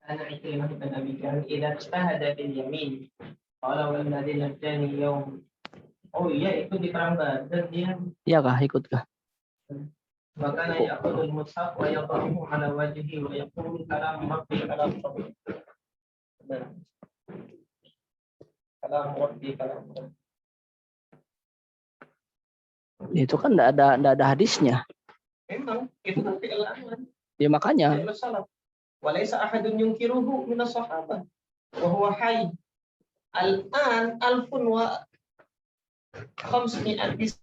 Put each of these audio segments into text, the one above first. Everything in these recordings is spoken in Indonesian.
أنا عكرمة بن أبي جهل إذا اجتهد باليمين قال والذي نجاني يوم. Oh iya, itu di perang Badar dia. Iya kah, ikut kah? وكان يأخذ المصحف ويضعه على وجهه ويقول كلام ربي كلام ربي كلام ربي كلام ربي. Itu kan enggak ada hadisnya. Memang itu kan fi'il amal. Ya makanya. Fi'il salaf. Walaysa ahadun yunkiruhu min as-sahabah wa huwa hayy. Al-an alfun wa khamsmi'at bis.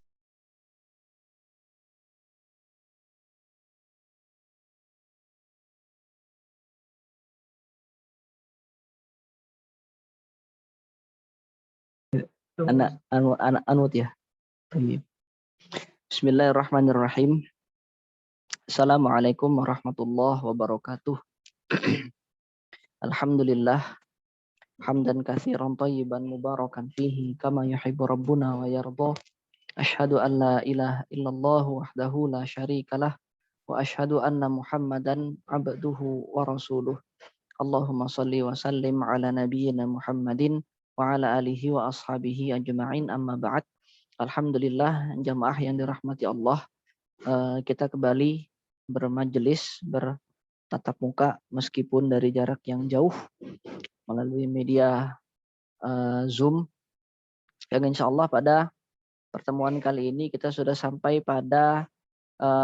Anut ya. Bismillahirrahmanirrahim. Assalamualaikum warahmatullahi wabarakatuh. Alhamdulillah hamdan katsiran thayyiban mubarakan fihi kama yuhibbu rabbuna wa yarda. Asyhadu an la ilaha illallah wahdahu la syarikalah wa asyhadu anna Muhammadan abduhu wa rasuluh. Allahumma shalli wa sallim ala nabiyyina Muhammadin wa ala alihi wa ashabihi ajma'in, amma ba'd. Alhamdulillah jamaah yang dirahmati Allah, kita kembali bermajelis bertatap muka meskipun dari jarak yang jauh melalui media Zoom, yang insya Allah pada pertemuan kali ini kita sudah sampai pada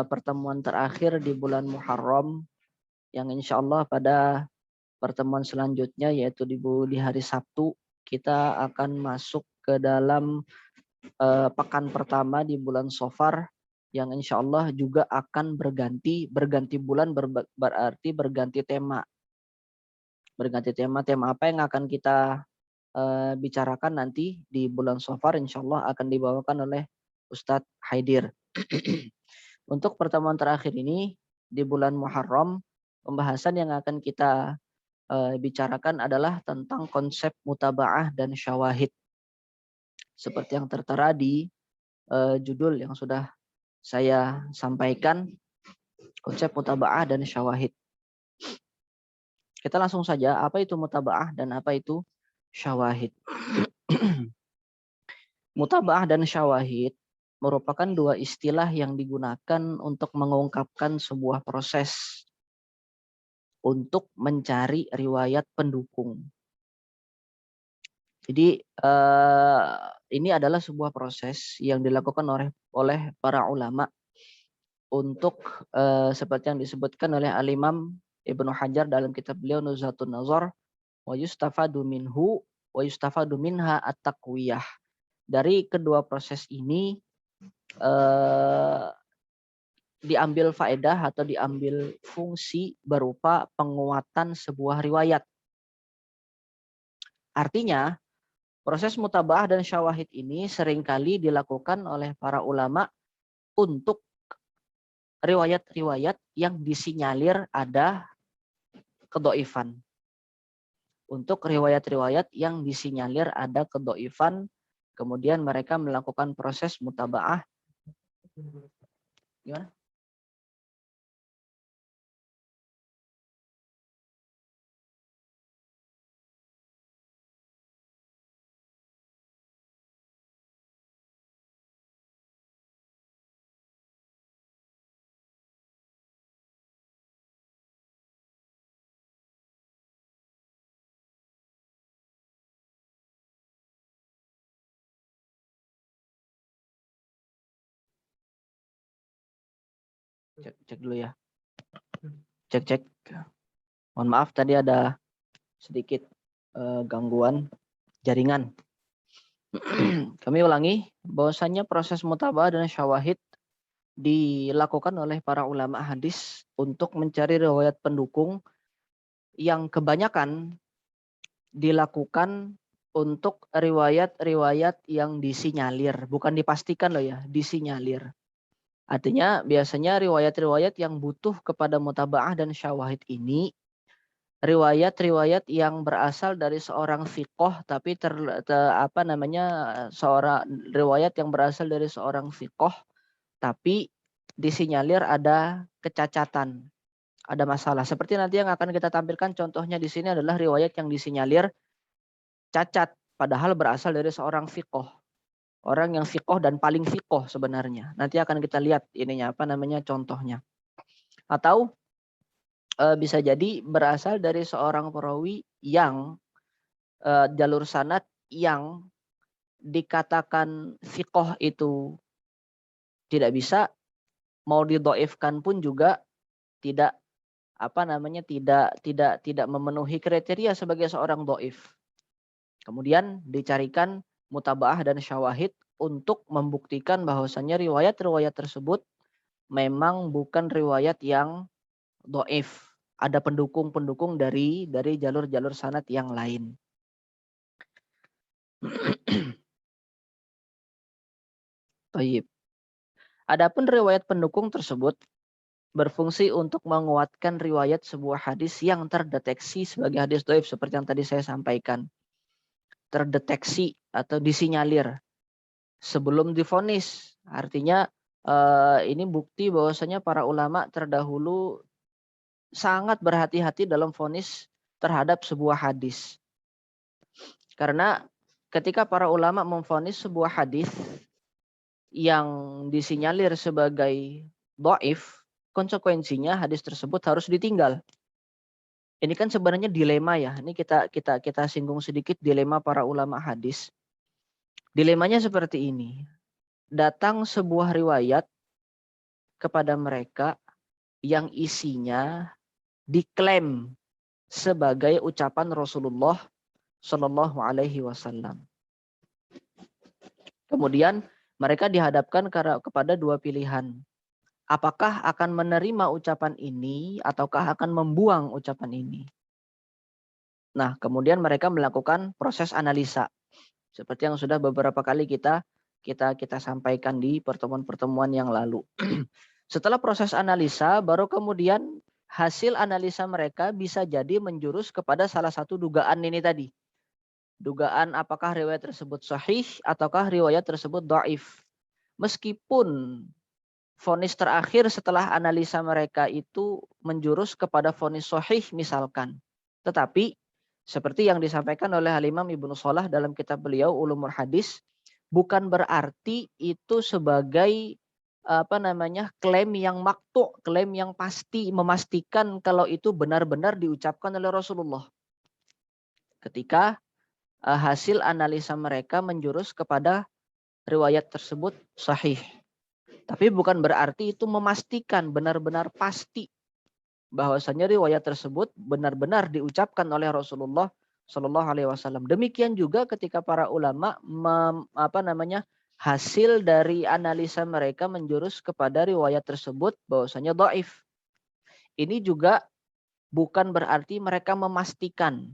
pertemuan terakhir di bulan Muharram, yang insya Allah pada pertemuan selanjutnya yaitu di hari Sabtu kita akan masuk ke dalam pekan pertama di bulan Safar, yang insya Allah juga akan berganti bulan, berarti berganti tema. Tema apa yang akan kita bicarakan nanti di bulan Safar insya Allah akan dibawakan oleh Ustadz Haidir. Untuk pertemuan terakhir ini di bulan Muharram, pembahasan yang akan kita bicarakan adalah tentang konsep mutaba'ah dan syawahid. Seperti yang tertera di judul yang sudah saya sampaikan, konsep mutaba'ah dan syawahid. Kita langsung saja, apa itu mutaba'ah dan apa itu syawahid? Mutaba'ah dan syawahid merupakan dua istilah yang digunakan untuk mengungkapkan sebuah proses untuk mencari riwayat pendukung. Jadi ini adalah sebuah proses yang dilakukan oleh para ulama untuk seperti yang disebutkan oleh Al-Imam Ibnu Hajar dalam kitab beliau Nuzhatun Nazar, wa yustafadu minhu wa yustafadu minha at-taqwiyah. Dari kedua proses ini diambil faedah atau diambil fungsi berupa penguatan sebuah riwayat. Artinya, proses mutaba'ah dan syawahid ini seringkali dilakukan oleh para ulama untuk riwayat-riwayat yang disinyalir ada kedhaifan. Untuk riwayat-riwayat yang disinyalir ada kedhaifan, kemudian mereka melakukan proses mutaba'ah. Gimana? Cek dulu ya. Cek. Mohon maaf tadi ada sedikit gangguan jaringan. Kami ulangi bahwasanya proses mutaba'ah dan syawahid dilakukan oleh para ulama hadis untuk mencari riwayat pendukung yang kebanyakan dilakukan untuk riwayat-riwayat yang disinyalir, bukan dipastikan loh ya, disinyalir. Artinya biasanya riwayat-riwayat yang butuh kepada mutaba'ah dan syawahid ini riwayat-riwayat yang berasal dari seorang fiqh, tapi seorang riwayat yang berasal dari seorang fiqh tapi disinyalir ada kecacatan ada masalah. Seperti nanti yang akan kita tampilkan contohnya di sini adalah riwayat yang disinyalir cacat, padahal berasal dari seorang fiqh. Orang yang fiqh dan paling fiqh sebenarnya. Nanti akan kita lihat ininya apa namanya contohnya. Atau bisa jadi berasal dari seorang perawi yang jalur sanad yang dikatakan fiqh itu tidak bisa, mau didoifkan pun juga tidak apa namanya tidak memenuhi kriteria sebagai seorang doif. Kemudian dicarikan mutabaah dan syawahid untuk membuktikan bahwasannya riwayat-riwayat tersebut memang bukan riwayat yang doif. Ada pendukung-pendukung dari jalur-jalur sanad yang lain. Baik. Adapun riwayat pendukung tersebut berfungsi untuk menguatkan riwayat sebuah hadis yang terdeteksi sebagai hadis doif seperti yang tadi saya sampaikan. Terdeteksi atau disinyalir sebelum divonis. Artinya ini bukti bahwasanya para ulama terdahulu sangat berhati-hati dalam vonis terhadap sebuah hadis. Karena ketika para ulama memvonis sebuah hadis yang disinyalir sebagai dhaif, konsekuensinya hadis tersebut harus ditinggal. Ini kan sebenarnya dilema ya. Ini kita singgung sedikit dilema para ulama hadis. Dilemanya seperti ini. Datang sebuah riwayat kepada mereka yang isinya diklaim sebagai ucapan Rasulullah Shallallahu Alaihi Wasallam. Kemudian mereka dihadapkan kepada dua pilihan. Apakah akan menerima ucapan ini ataukah akan membuang ucapan ini? Nah, kemudian mereka melakukan proses analisa. Seperti yang sudah beberapa kali kita sampaikan di pertemuan-pertemuan yang lalu. Setelah proses analisa, baru kemudian hasil analisa mereka bisa jadi menjurus kepada salah satu dugaan ini tadi. Dugaan apakah riwayat tersebut sahih ataukah riwayat tersebut dhaif. Meskipun vonis terakhir setelah analisa mereka itu menjurus kepada vonis sahih misalkan. Tetapi seperti yang disampaikan oleh Al-Imam Ibnu Shalah dalam kitab beliau Ulumul Hadis, bukan berarti itu sebagai klaim yang maktu, klaim yang pasti memastikan kalau itu benar-benar diucapkan oleh Rasulullah. Ketika hasil analisa mereka menjurus kepada riwayat tersebut sahih. Tapi bukan berarti itu memastikan benar-benar pasti bahwasanya riwayat tersebut benar-benar diucapkan oleh Rasulullah Shallallahu Alaihi Wasallam. Demikian juga ketika para ulama hasil dari analisa mereka menjurus kepada riwayat tersebut bahwasanya dhaif. Ini juga bukan berarti mereka memastikan.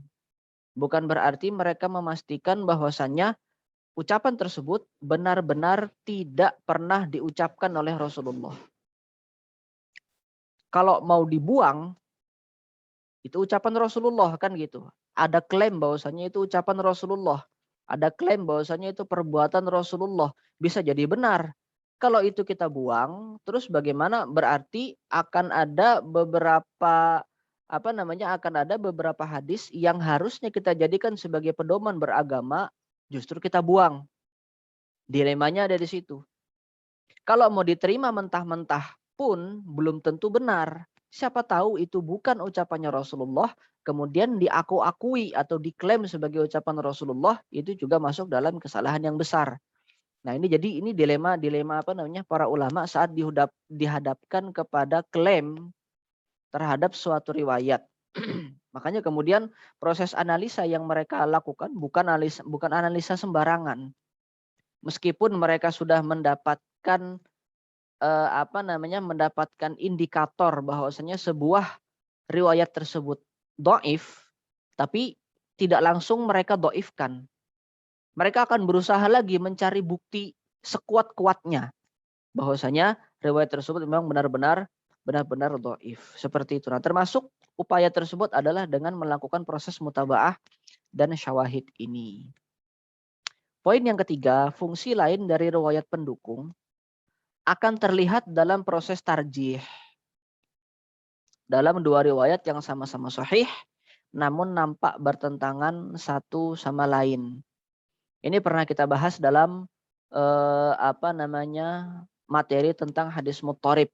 Bukan berarti mereka memastikan bahwasanya ucapan tersebut benar-benar tidak pernah diucapkan oleh Rasulullah. Kalau mau dibuang, itu ucapan Rasulullah kan gitu. Ada klaim bahwasanya itu ucapan Rasulullah. Ada klaim bahwasanya itu perbuatan Rasulullah. Bisa jadi benar. Kalau itu kita buang, terus bagaimana? Berarti akan ada beberapa hadis yang harusnya kita jadikan sebagai pedoman beragama, justru kita buang. Dilemanya ada di situ. Kalau mau diterima mentah-mentah pun belum tentu benar. Siapa tahu itu bukan ucapannya Rasulullah, kemudian diakui atau diklaim sebagai ucapan Rasulullah, itu juga masuk dalam kesalahan yang besar. Nah, ini dilema para ulama saat dihadapkan kepada klaim terhadap suatu riwayat. Makanya kemudian proses analisa yang mereka lakukan bukan analisa sembarangan. Meskipun mereka sudah mendapatkan mendapatkan indikator bahwasanya sebuah riwayat tersebut dhaif, tapi tidak langsung mereka dhaifkan. Mereka akan berusaha lagi mencari bukti sekuat-kuatnya bahwasanya riwayat tersebut memang benar-benar dhaif. Seperti itu. Nah, termasuk upaya tersebut adalah dengan melakukan proses mutabaah dan syawahid ini. Poin yang ketiga, fungsi lain dari riwayat pendukung akan terlihat dalam proses tarjih. dalam dua riwayat yang sama-sama sahih, namun nampak bertentangan satu sama lain. Ini pernah kita bahas dalam materi tentang hadis muttarib.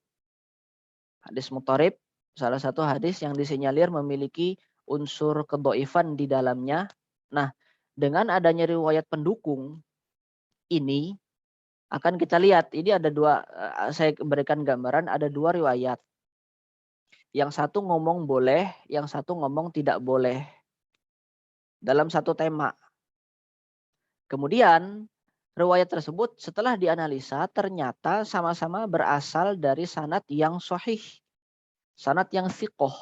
Hadis muttarib salah satu hadis yang disinyalir memiliki unsur kedhaifan di dalamnya. Nah, dengan adanya riwayat pendukung ini akan kita lihat ini ada dua, saya berikan gambaran ada dua riwayat. Yang satu ngomong boleh, yang satu ngomong tidak boleh dalam satu tema. Kemudian riwayat tersebut setelah dianalisa ternyata sama-sama berasal dari sanad yang sahih, sanad yang thiqoh.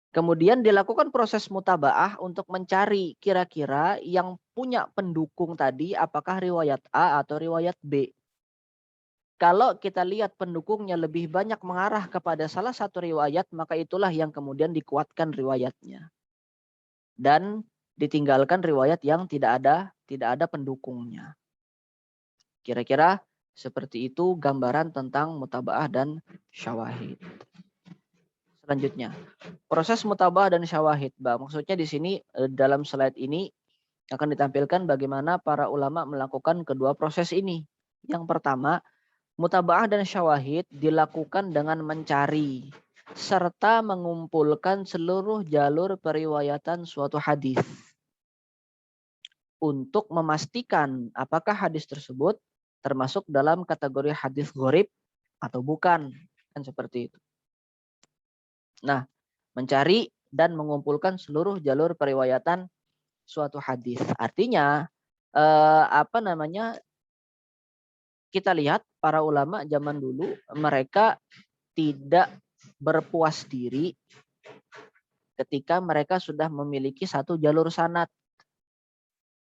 Kemudian dilakukan proses mutabaah untuk mencari kira-kira yang punya pendukung tadi apakah riwayat A atau riwayat B. Kalau kita lihat pendukungnya lebih banyak mengarah kepada salah satu riwayat, maka itulah yang kemudian dikuatkan riwayatnya. Dan ditinggalkan riwayat yang tidak ada pendukungnya. Kira-kira seperti itu gambaran tentang mutabaah dan syawahid. Selanjutnya, proses mutabah dan syawahid. Maksudnya di sini dalam slide ini akan ditampilkan bagaimana para ulama melakukan kedua proses ini. Yang pertama, mutabah dan syawahid dilakukan dengan mencari serta mengumpulkan seluruh jalur periwayatan suatu hadis untuk memastikan apakah hadis tersebut termasuk dalam kategori hadis gharib atau bukan. Kan seperti itu. Nah, mencari dan mengumpulkan seluruh jalur periwayatan suatu hadis. Artinya kita lihat para ulama zaman dulu mereka tidak berpuas diri ketika mereka sudah memiliki satu jalur sanad.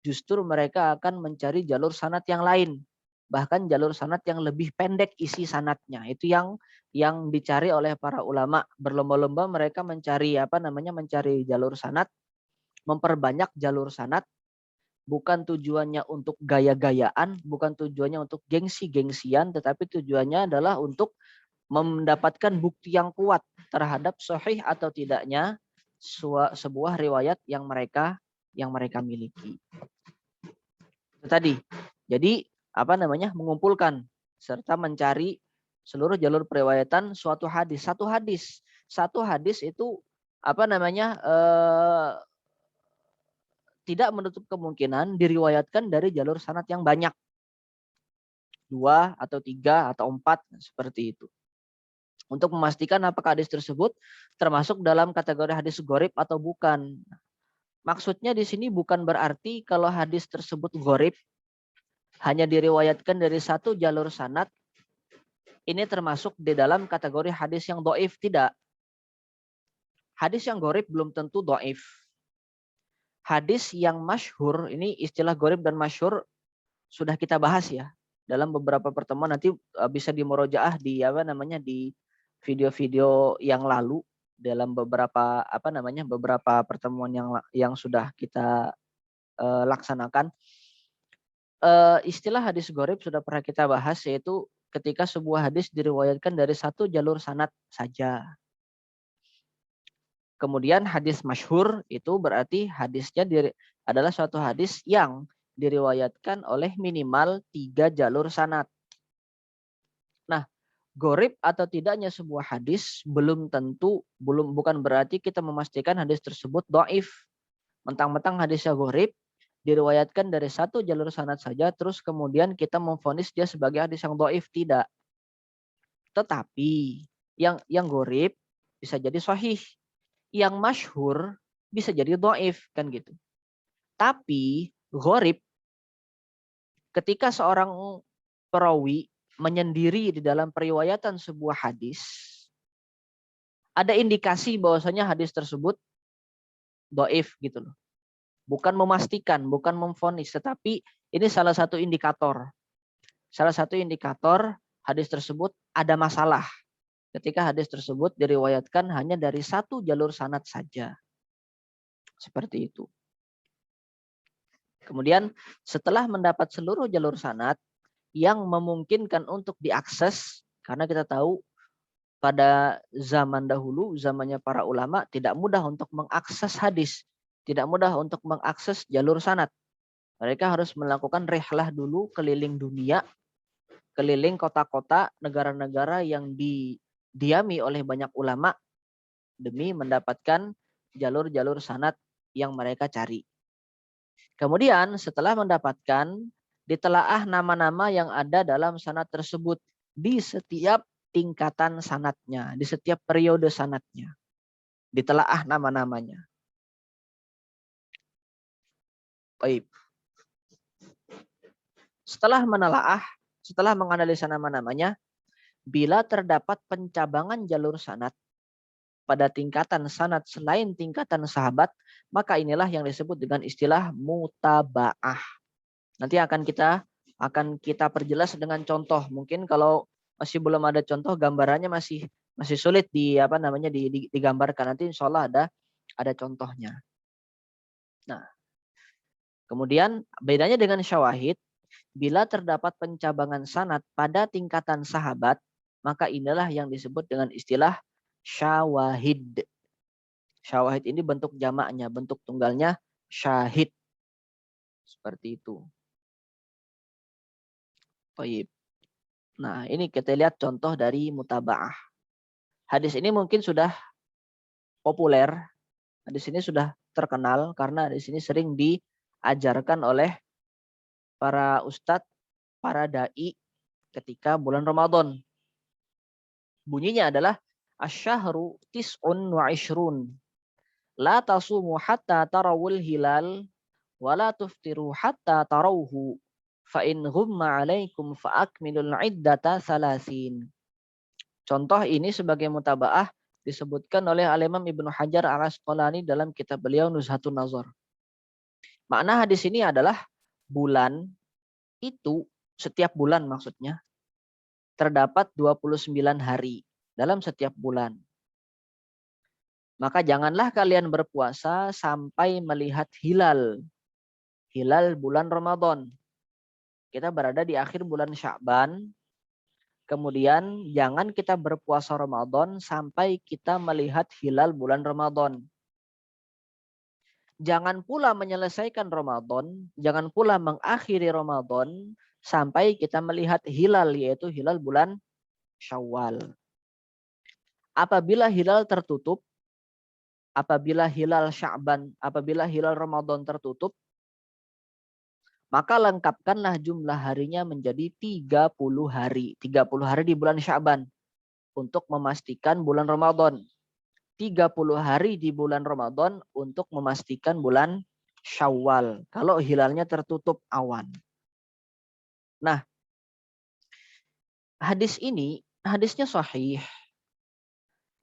Justru mereka akan mencari jalur sanad yang lain. Bahkan jalur sanad yang lebih pendek isi sanadnya. Itu yang dicari oleh para ulama. Berlomba-lomba mereka mencari mencari jalur sanad, memperbanyak jalur sanad, bukan tujuannya untuk gaya-gayaan, bukan tujuannya untuk gengsi-gengsian, tetapi tujuannya adalah untuk mendapatkan bukti yang kuat terhadap sahih atau tidaknya sebuah riwayat yang mereka miliki. Itu tadi. Jadi mengumpulkan serta mencari seluruh jalur periwayatan suatu hadis. Satu hadis itu tidak menutup kemungkinan diriwayatkan dari jalur sanad yang banyak. 2 atau 3 atau 4 seperti itu. Untuk memastikan apakah hadis tersebut termasuk dalam kategori hadis gharib atau bukan. Maksudnya di sini bukan berarti kalau hadis tersebut gharib hanya diriwayatkan dari satu jalur sanad ini termasuk di dalam kategori hadis yang dhaif, tidak. Hadis yang gharib belum tentu dhaif. Hadis yang masyhur, ini istilah gharib dan masyhur sudah kita bahas ya dalam beberapa pertemuan, nanti bisa dimurojaah di di video-video yang lalu dalam beberapa beberapa pertemuan yang sudah kita laksanakan. Istilah hadis gharib sudah pernah kita bahas, yaitu ketika sebuah hadis diriwayatkan dari satu jalur sanad saja. Kemudian hadis masyhur itu berarti hadisnya adalah suatu hadis yang diriwayatkan oleh minimal 3 jalur sanad. Nah, gharib atau tidaknya sebuah hadis bukan berarti kita memastikan hadis tersebut dhaif. Mentang-mentang hadisnya gharib diriwayatkan dari satu jalur sanad saja terus kemudian kita memvonis dia sebagai hadis yang dhaif, tidak. Tetapi yang gharib bisa jadi sahih. Yang masyhur bisa jadi dhaif, kan gitu. Tapi gharib ketika seorang perawi menyendiri di dalam periwayatan sebuah hadis, ada indikasi bahwasanya hadis tersebut dhaif gitu loh. Bukan memastikan, bukan memvonis, tetapi ini salah satu indikator. Salah satu indikator hadis tersebut ada masalah. Ketika hadis tersebut diriwayatkan hanya dari satu jalur sanad saja. Seperti itu. Kemudian setelah mendapat seluruh jalur sanad yang memungkinkan untuk diakses, karena kita tahu pada zaman dahulu, zamannya para ulama, tidak mudah untuk mengakses hadis, tidak mudah untuk mengakses jalur sanad. Mereka harus melakukan rihlah dulu keliling dunia, keliling kota-kota, negara-negara yang didiami oleh banyak ulama demi mendapatkan jalur-jalur sanad yang mereka cari. Kemudian setelah mendapatkan, ditelaah nama-nama yang ada dalam sanad tersebut di setiap tingkatan sanadnya, di setiap periode sanadnya. Ditelaah nama-namanya. Baik. Setelah menelaah, setelah menganalisa nama-namanya, bila terdapat pencabangan jalur sanad pada tingkatan sanad selain tingkatan sahabat, maka inilah yang disebut dengan istilah mutabaah. Nanti akan kita perjelas dengan contoh. Mungkin kalau masih belum ada contoh, gambarannya masih sulit digambarkan. Nanti insya Allah ada contohnya. Nah, kemudian bedanya dengan syawahid, bila terdapat pencabangan sanad pada tingkatan sahabat, maka inilah yang disebut dengan istilah syawahid. Syawahid ini bentuk jamaknya, bentuk tunggalnya syahid. Seperti itu. Baik. Nah, ini kita lihat contoh dari mutabaah. Hadis ini mungkin sudah populer. Hadis ini sudah terkenal karena hadis ini sering diajarkan oleh para ustadz, para dai ketika bulan Ramadan. Bunyinya adalah asyahru tis'un wa ishrun. La tasumu hatta tarawul hilal wa la tuftiru hatta tarawhu. Fa in ghumma alaikum fa akmilul iddata salasin. Contoh ini sebagai mutabaah disebutkan oleh Al-Imam Ibnu Hajar Al-Asqalani dalam kitab beliau Nuzhatun Nazar. Makna hadis ini adalah bulan itu, setiap bulan maksudnya, terdapat 29 hari dalam setiap bulan. Maka janganlah kalian berpuasa sampai melihat hilal bulan Ramadan. Kita berada di akhir bulan Sya'ban. Kemudian jangan kita berpuasa Ramadan sampai kita melihat hilal bulan Ramadan. Jangan pula menyelesaikan Ramadan, jangan pula mengakhiri Ramadan sampai kita melihat hilal, yaitu hilal bulan Syawal. Apabila hilal tertutup, apabila hilal Sya'ban, apabila hilal Ramadan tertutup, maka lengkapkanlah jumlah harinya menjadi 30 hari. 30 hari di bulan Sya'ban untuk memastikan bulan Ramadan. 30 hari di bulan Ramadan untuk memastikan bulan Syawal. Kalau hilalnya tertutup awan. Nah, hadisnya sahih.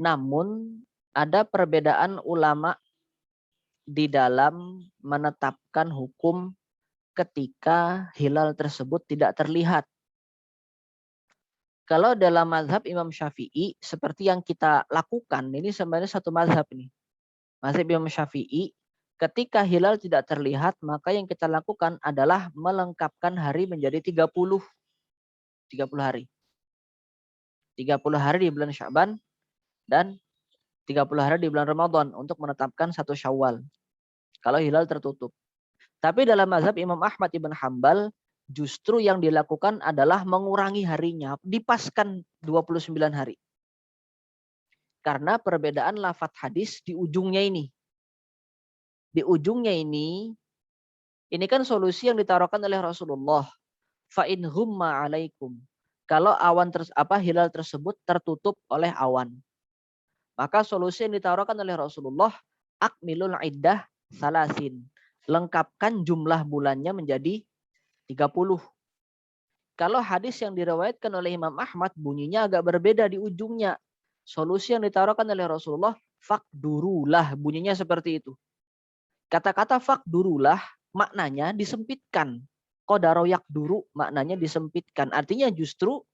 Namun ada perbedaan ulama di dalam menetapkan hukum ketika hilal tersebut tidak terlihat. Kalau dalam mazhab Imam Syafi'i, seperti yang kita lakukan, ini sebenarnya satu mazhab ini. Mazhab Imam Syafi'i, ketika hilal tidak terlihat, maka yang kita lakukan adalah melengkapkan hari menjadi 30 hari. 30 hari di bulan Sya'ban dan 30 hari di bulan Ramadan untuk menetapkan satu Syawal. Kalau hilal tertutup. Tapi dalam mazhab Imam Ahmad ibn Hanbal, justru yang dilakukan adalah mengurangi harinya, dipaskan 29 hari. Karena perbedaan lafadz hadis di ujungnya ini. Di ujungnya ini kan solusi yang ditaruhkan oleh Rasulullah. Fa in humma alaikum. Kalau hilal tersebut tertutup oleh awan. Maka solusi yang ditaruhkan oleh Rasulullah, akmilul iddah salasin. Lengkapkan jumlah bulannya menjadi 30. Kalau hadis yang diriwayatkan oleh Imam Ahmad bunyinya agak berbeda di ujungnya. Solusi yang ditaruhkan oleh Rasulullah, fakdurulah, bunyinya seperti itu. Kata-kata fakdurulah maknanya disempitkan. Qadaro yakduru maknanya disempitkan. Artinya justru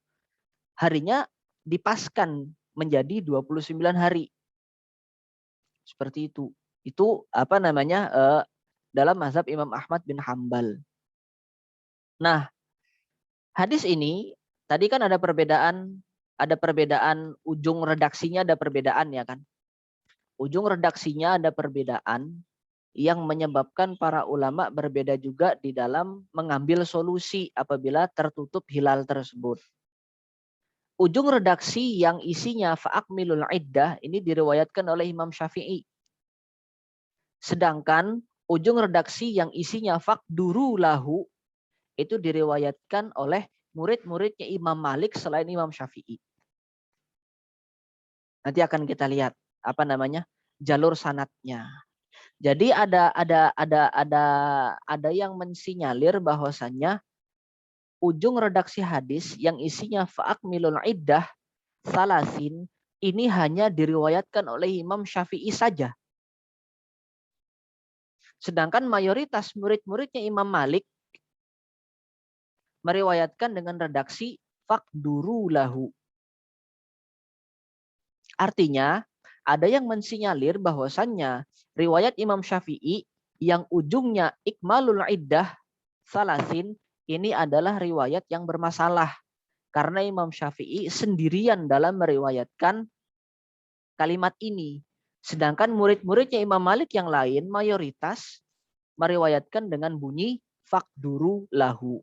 harinya dipaskan menjadi 29 hari. Seperti itu. Itu dalam mazhab Imam Ahmad bin Hanbal. Nah, hadis ini tadi kan ada perbedaan ada perbedaan ujung redaksinya, ada perbedaan ya kan. Ujung redaksinya ada perbedaan yang menyebabkan para ulama berbeda juga di dalam mengambil solusi apabila tertutup hilal tersebut. Ujung redaksi yang isinya fa'akmilul iddah ini diriwayatkan oleh Imam Syafi'i. Sedangkan ujung redaksi yang isinya faqduru lahu itu diriwayatkan oleh murid-muridnya Imam Malik selain Imam Syafi'i. Nanti akan kita lihat jalur sanadnya. Jadi ada yang mensinyalir bahwasannya ujung redaksi hadis yang isinya fa'akmilul iddah salasin ini hanya diriwayatkan oleh Imam Syafi'i saja. Sedangkan mayoritas murid-muridnya Imam Malik meriwayatkan dengan redaksi faqduru lahu. Artinya, ada yang mensinyalir bahwasannya riwayat Imam Syafi'i yang ujungnya ikmalul iddah salasin ini adalah riwayat yang bermasalah. Karena Imam Syafi'i sendirian dalam meriwayatkan kalimat ini. Sedangkan murid-muridnya Imam Malik yang lain mayoritas meriwayatkan dengan bunyi faqduru lahu.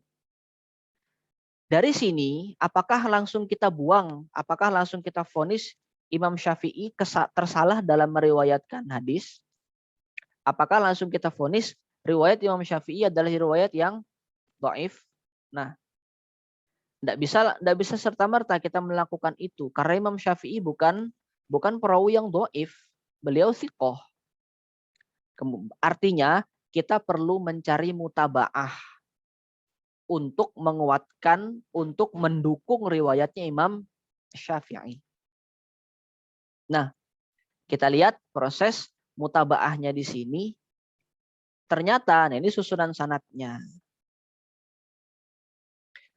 Dari sini, apakah langsung kita buang, apakah langsung kita vonis Imam Syafi'i tersalah dalam meriwayatkan hadis? Apakah langsung kita vonis riwayat Imam Syafi'i adalah riwayat yang dhaif? Nah, tidak bisa serta-merta kita melakukan itu karena Imam Syafi'i bukan perawi yang dhaif, beliau thiqah. Artinya kita perlu mencari mutabaah untuk menguatkan, untuk mendukung riwayatnya Imam Syafi'i. Nah, kita lihat proses mutabaahnya di sini. Ternyata, nah ini susunan sanadnya.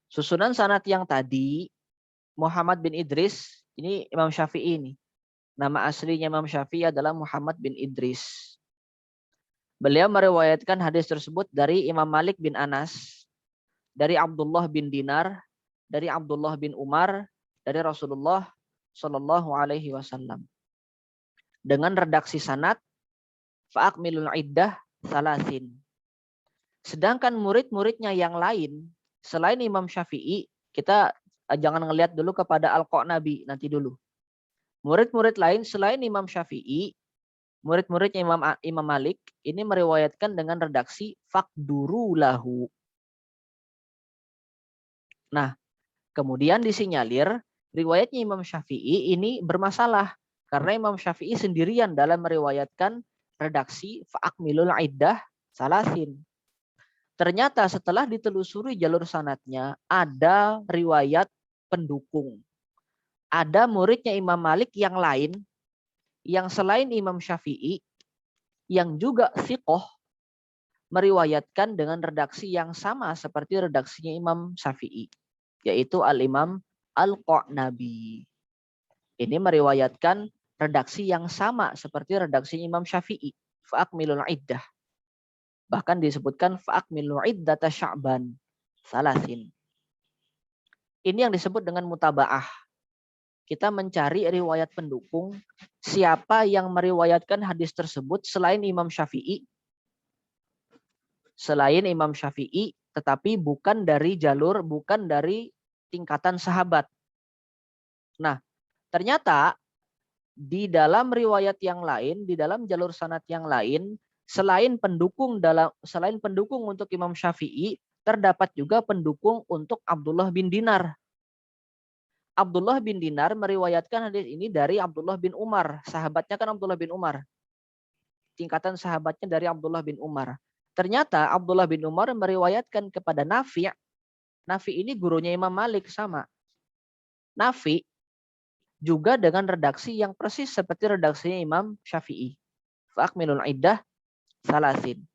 Susunan sanad yang tadi, Muhammad bin Idris, ini Imam Syafi'i ini. Nama aslinya Imam Syafi'i adalah Muhammad bin Idris. Beliau meriwayatkan hadis tersebut dari Imam Malik bin Anas, dari Abdullah bin Dinar, dari Abdullah bin Umar, dari Rasulullah Shallallahu Alaihi Wasallam. Dengan redaksi sanad fa'akmilul iddah salasin. Sedangkan murid-muridnya yang lain selain Imam Syafi'i, kita jangan ngelihat dulu kepada Al-Qanabi nanti dulu. Murid-murid lain selain Imam Syafi'i, murid-muridnya Imam Malik ini meriwayatkan dengan redaksi faqduru lahu. Nah, kemudian disinyalir riwayatnya Imam Syafi'i ini bermasalah karena Imam Syafi'i sendirian dalam meriwayatkan redaksi fa'akmilul iddah salasin. Ternyata setelah ditelusuri jalur sanadnya ada riwayat pendukung. Ada muridnya Imam Malik yang lain yang selain Imam Syafi'i yang juga thiqah meriwayatkan dengan redaksi yang sama seperti redaksinya Imam Syafi'i, yaitu Al-Imam Al-Qanabi. Ini meriwayatkan redaksi yang sama seperti redaksi Imam Syafi'i, fa'akmilul iddah. Bahkan disebutkan fa'akmilul iddata Sya'ban salasin. Ini yang disebut dengan mutabaah. Kita mencari riwayat pendukung siapa yang meriwayatkan hadis tersebut selain Imam Syafi'i. Selain Imam Syafi'i, tetapi bukan dari tingkatan sahabat. Nah, ternyata di dalam riwayat yang lain, di dalam jalur sanad yang lain, selain pendukung untuk Imam Syafi'i, terdapat juga pendukung untuk Abdullah bin Dinar. Abdullah bin Dinar meriwayatkan hadis ini dari Abdullah bin Umar. Sahabatnya kan Abdullah bin Umar. Tingkatan sahabatnya dari Abdullah bin Umar. Ternyata Abdullah bin Umar meriwayatkan kepada Nafi'. Nafi' ini gurunya Imam Malik sama. Nafi' juga dengan redaksi yang persis seperti redaksinya Imam Syafi'i. Fa'akmilul iddah salasin.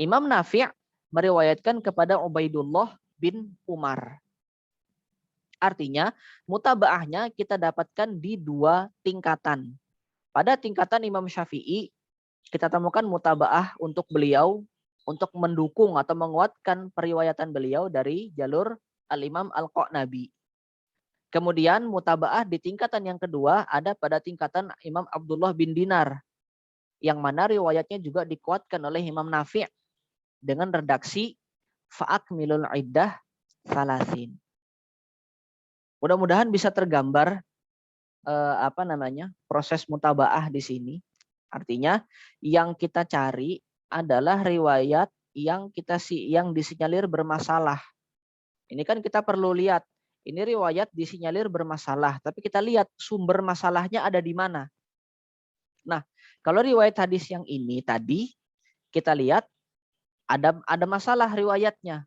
Imam Nafi' meriwayatkan kepada Ubaidullah bin Umar. Artinya mutabaahnya kita dapatkan di dua tingkatan. Pada tingkatan Imam Syafi'i kita temukan mutabaah untuk beliau untuk mendukung atau menguatkan periwayatan beliau dari jalur Al-Imam Al-Qanabi. Kemudian mutaba'ah di tingkatan yang kedua ada pada tingkatan Imam Abdullah bin Dinar, yang mana riwayatnya juga dikuatkan oleh Imam Nafi' dengan redaksi fa'akmilul iddah salasin. Mudah-mudahan bisa tergambar proses mutaba'ah di sini. Artinya yang kita cari adalah riwayat yang disinyalir bermasalah. Ini kan kita perlu lihat, ini riwayat disinyalir bermasalah, tapi kita lihat sumber masalahnya ada di mana. Nah, kalau riwayat hadis yang ini tadi kita lihat ada masalah riwayatnya.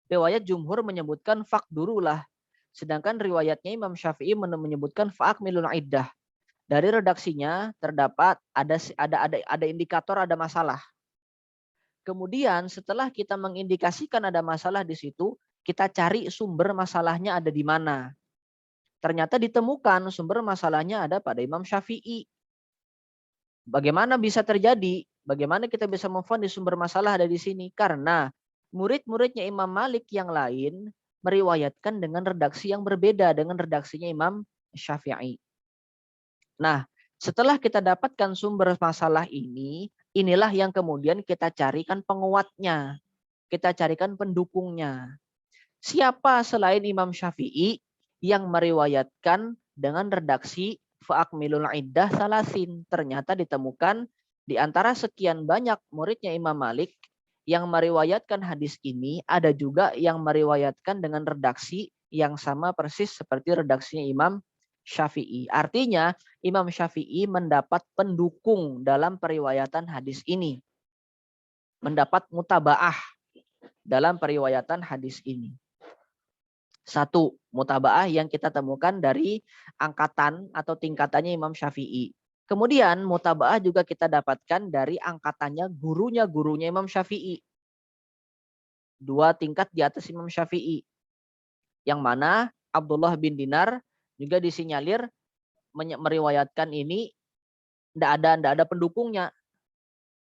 Riwayat jumhur menyebutkan faqdurulah, sedangkan riwayatnya Imam Syafi'i menyebutkan fa'akmilul iddah. Dari redaksinya terdapat ada indikator ada masalah. Kemudian setelah kita mengindikasikan ada masalah di situ, kita cari sumber masalahnya ada di mana. Ternyata ditemukan sumber masalahnya ada pada Imam Syafi'i. Bagaimana bisa terjadi? Bagaimana kita bisa memfonis sumber masalah ada di sini? Karena murid-muridnya Imam Malik yang lain meriwayatkan dengan redaksi yang berbeda dengan redaksinya Imam Syafi'i. Nah, setelah kita dapatkan sumber masalah ini, inilah yang kemudian kita carikan penguatnya. Kita carikan pendukungnya. Siapa selain Imam Syafi'i yang meriwayatkan dengan redaksi fa'akmilul iddah salasin? Ternyata ditemukan di antara sekian banyak muridnya Imam Malik yang meriwayatkan hadis ini, ada juga yang meriwayatkan dengan redaksi yang sama persis seperti redaksinya Imam Syafi'i. Artinya Imam Syafi'i mendapat pendukung dalam periwayatan hadis ini. Mendapat mutaba'ah dalam periwayatan hadis ini. Satu, mutaba'ah yang kita temukan dari angkatan atau tingkatannya Imam Syafi'i. Kemudian mutaba'ah juga kita dapatkan dari angkatannya gurunya Imam Syafi'i. 2 tingkat di atas Imam Syafi'i. Yang mana Abdullah bin Dinar juga disinyalir meriwayatkan ini tidak ada pendukungnya.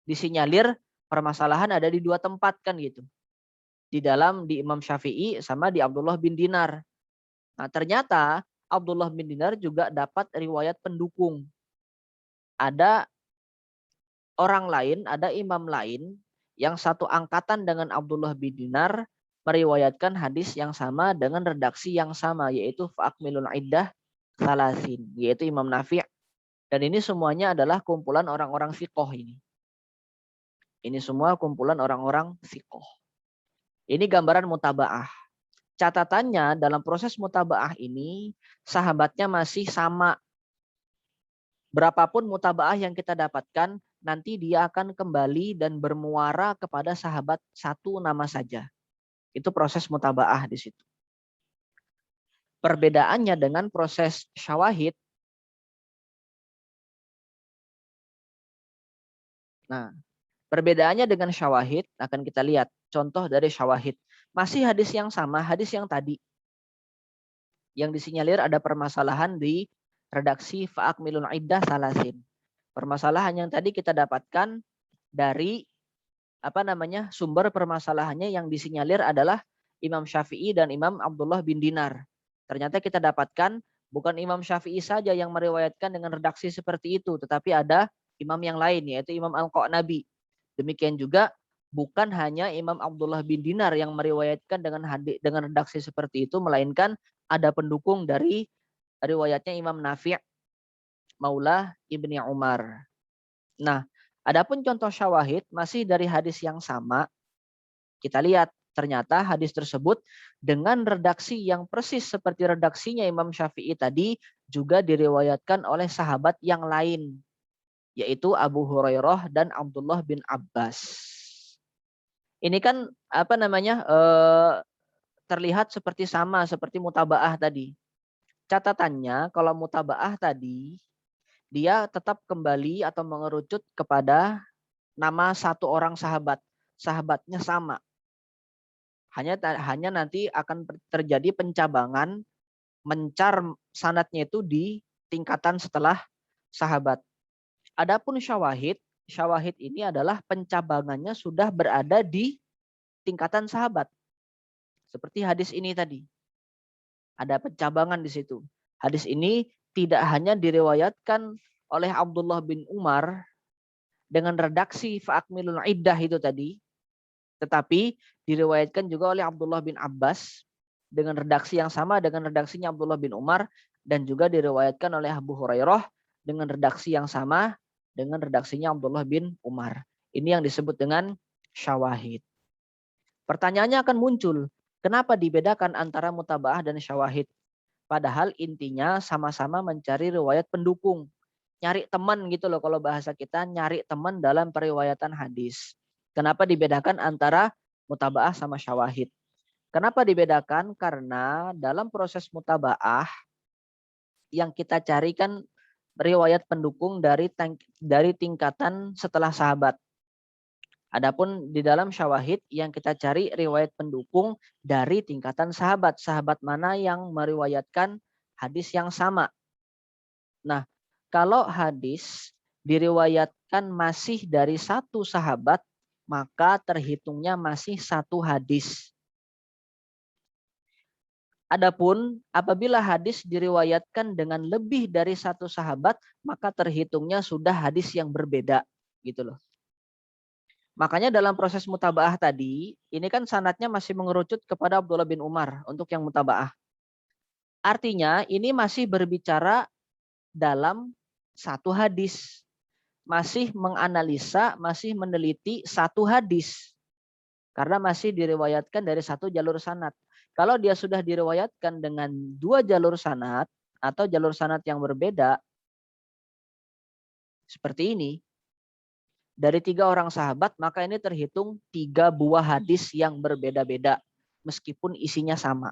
Disinyalir permasalahan ada di 2 tempat kan gitu. Di Imam Syafi'i sama di Abdullah bin Dinar. Nah, ternyata Abdullah bin Dinar juga dapat riwayat pendukung. Ada orang lain, ada imam lain yang satu angkatan dengan Abdullah bin Dinar meriwayatkan hadis yang sama dengan redaksi yang sama, yaitu fa'akmilul iddah salasin, yaitu Imam Nafi'. Dan ini semuanya adalah kumpulan orang-orang fiqh ini. Ini semua kumpulan orang-orang fiqh. Ini gambaran mutaba'ah. Catatannya dalam proses mutaba'ah ini, sahabatnya masih sama. Berapapun mutaba'ah yang kita dapatkan, nanti dia akan kembali dan bermuara kepada sahabat satu nama saja. Itu proses mutaba'ah di situ. Perbedaannya dengan proses syawahid. Nah, perbedaannya dengan syawahid akan kita lihat. Contoh dari syawahid. Masih hadis yang sama, hadis yang tadi. Yang disinyalir ada permasalahan di redaksi fa'akmilul iddah salasin. Permasalahan yang tadi kita dapatkan dari sumber permasalahannya yang disinyalir adalah Imam Syafi'i dan Imam Abdullah bin Dinar. Ternyata kita dapatkan bukan Imam Syafi'i saja yang meriwayatkan dengan redaksi seperti itu, tetapi ada imam yang lain, yaitu Imam Al-Qa'nabi. Demikian juga bukan hanya Imam Abdullah bin Dinar yang meriwayatkan dengan redaksi seperti itu, melainkan ada pendukung dari riwayatnya Imam Nafi' Maula Ibni Umar. Nah, adapun contoh syawahid masih dari hadis yang sama. Kita lihat ternyata hadis tersebut dengan redaksi yang persis seperti redaksinya Imam Syafi'i tadi juga diriwayatkan oleh sahabat yang lain, yaitu Abu Hurairah dan Abdullah bin Abbas. Ini kan terlihat seperti sama seperti mutaba'ah tadi. Catatannya kalau mutaba'ah tadi dia tetap kembali atau mengerucut kepada nama satu orang sahabat. Sahabatnya sama. Hanya nanti akan terjadi pencabangan, mencar sanadnya itu di tingkatan setelah sahabat. Adapun syawahid ini adalah pencabangannya sudah berada di tingkatan sahabat. Seperti hadis ini tadi. Ada pencabangan di situ. Hadis ini tidak hanya diriwayatkan oleh Abdullah bin Umar dengan redaksi fa'akmilul iddah itu tadi, tetapi diriwayatkan juga oleh Abdullah bin Abbas dengan redaksi yang sama dengan redaksinya Abdullah bin Umar, dan juga diriwayatkan oleh Abu Hurairah dengan redaksi yang sama dengan redaksinya Abdullah bin Umar. Ini yang disebut dengan syawahid. Pertanyaannya akan muncul, kenapa dibedakan antara mutaba'ah dan syawahid? Padahal intinya sama-sama mencari riwayat pendukung. Nyari teman gitu loh, kalau bahasa kita nyari teman dalam periwayatan hadis. Kenapa dibedakan antara mutaba'ah sama syawahid? Kenapa dibedakan? Karena dalam proses mutaba'ah yang kita cari kan riwayat pendukung dari tingkatan setelah sahabat. Adapun di dalam syawahid yang kita cari riwayat pendukung dari tingkatan sahabat. Sahabat mana yang meriwayatkan hadis yang sama. Nah, kalau hadis diriwayatkan masih dari satu sahabat, maka terhitungnya masih satu hadis. Adapun apabila hadis diriwayatkan dengan lebih dari satu sahabat, maka terhitungnya sudah hadis yang berbeda, gitu loh. Makanya dalam proses mutaba'ah tadi, ini kan sanadnya masih mengerucut kepada Abdullah bin Umar untuk yang mutaba'ah. Artinya ini masih berbicara dalam satu hadis. Masih menganalisa, masih meneliti satu hadis. Karena masih diriwayatkan dari satu jalur sanad. Kalau dia sudah diriwayatkan dengan dua jalur sanad atau jalur sanad yang berbeda, seperti ini, dari 3 orang sahabat, maka ini terhitung 3 buah hadis yang berbeda-beda, meskipun isinya sama.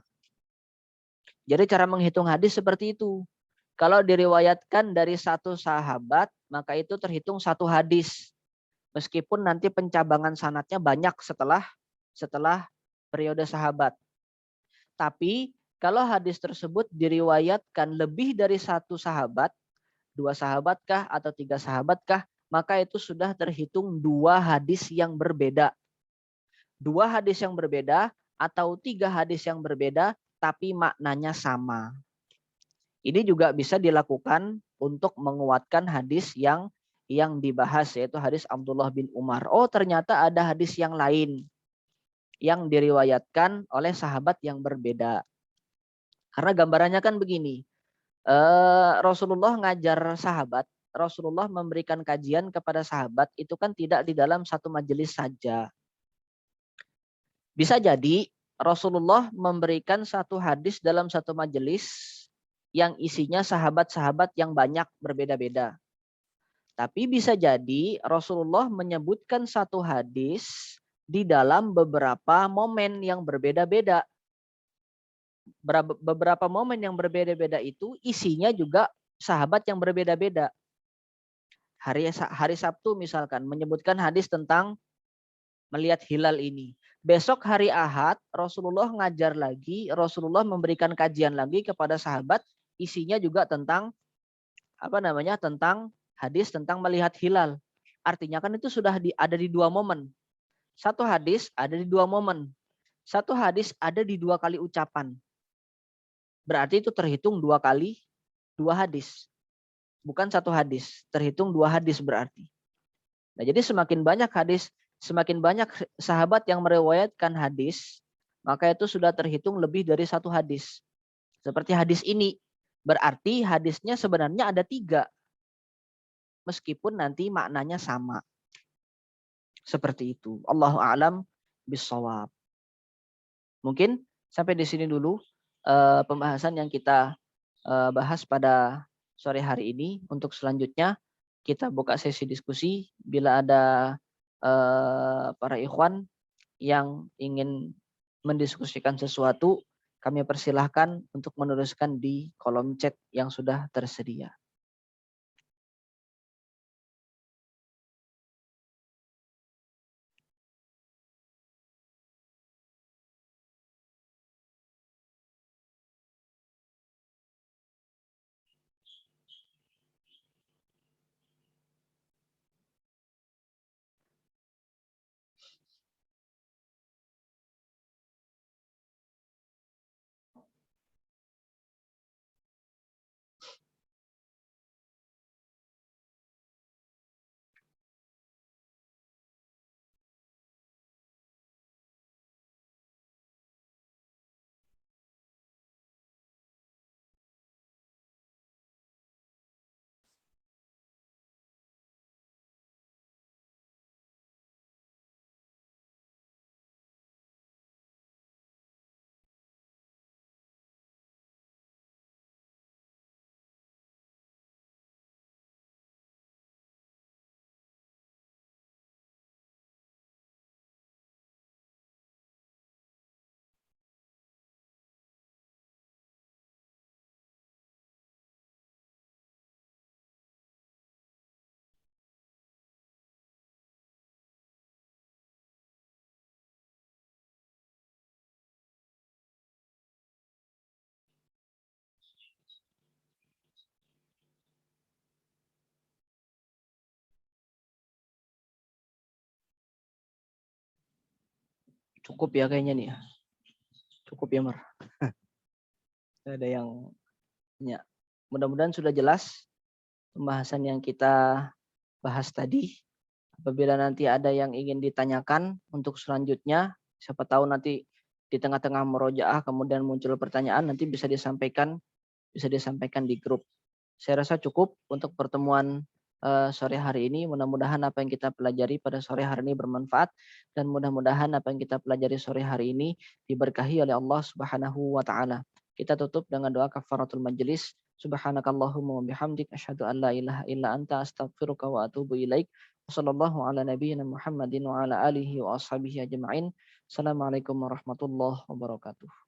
Jadi cara menghitung hadis seperti itu. Kalau diriwayatkan dari satu sahabat, maka itu terhitung satu hadis. Meskipun nanti pencabangan sanadnya banyak setelah periode sahabat. Tapi kalau hadis tersebut diriwayatkan lebih dari satu sahabat, 2 sahabatkah atau 3 sahabatkah, maka itu sudah terhitung 2 hadis yang berbeda. 2 hadis yang berbeda atau 3 hadis yang berbeda tapi maknanya sama. Ini juga bisa dilakukan untuk menguatkan hadis yang dibahas, yaitu hadis Abdullah bin Umar. Oh, ternyata ada hadis yang lain yang diriwayatkan oleh sahabat yang berbeda. Karena gambarannya kan begini, Rasulullah ngajar sahabat, Rasulullah memberikan kajian kepada sahabat itu kan tidak di dalam satu majelis saja. Bisa jadi Rasulullah memberikan satu hadis dalam satu majelis yang isinya sahabat-sahabat yang banyak berbeda-beda. Tapi bisa jadi Rasulullah menyebutkan satu hadis di dalam beberapa momen yang berbeda-beda. Beberapa momen yang berbeda-beda itu isinya juga sahabat yang berbeda-beda. Hari Sabtu misalkan menyebutkan hadis tentang melihat hilal ini. Besok hari Ahad Rasulullah ngajar lagi, Rasulullah memberikan kajian lagi kepada sahabat, isinya juga tentang tentang hadis tentang melihat hilal. Artinya kan itu sudah ada di 2 momen. Satu hadis ada di 2 momen. Satu hadis ada di 2 kali ucapan. Berarti itu terhitung 2 kali 2 hadis. Bukan satu hadis, terhitung 2 hadis berarti. Nah, jadi semakin banyak hadis, semakin banyak sahabat yang meriwayatkan hadis, maka itu sudah terhitung lebih dari satu hadis. Seperti hadis ini, berarti hadisnya sebenarnya ada 3. Meskipun nanti maknanya sama. Seperti itu. Allahu a'lam bishawab. Mungkin sampai di sini dulu pembahasan yang kita bahas pada sore hari ini. Untuk selanjutnya kita buka sesi diskusi. Bila ada para ikhwan yang ingin mendiskusikan sesuatu, kami persilahkan untuk menuliskan di kolom chat yang sudah tersedia. Cukup ya kayaknya nih ya. Cukup ya, Mar. Ada yang ya. Mudah-mudahan sudah jelas pembahasan yang kita bahas tadi. Apabila nanti ada yang ingin ditanyakan untuk selanjutnya, siapa tahu nanti di tengah-tengah murojaah kemudian muncul pertanyaan, nanti bisa disampaikan di grup. Saya rasa cukup untuk pertemuan sore hari ini. Mudah-mudahan apa yang kita pelajari pada sore hari ini bermanfaat, dan mudah-mudahan apa yang kita pelajari sore hari ini diberkahi oleh Allah Subhanahu wa taala. Kita tutup dengan doa kafaratul majelis. Subhanakallahumma wa bihamdik asyhadu an la ilaha illa anta astaghfiruka wa atubu ilaik. Wassallallahu ala nabiyyina Muhammadin wa ala alihi wa ashabihi ajma'in. Assalamualaikum warahmatullahi wabarakatuh.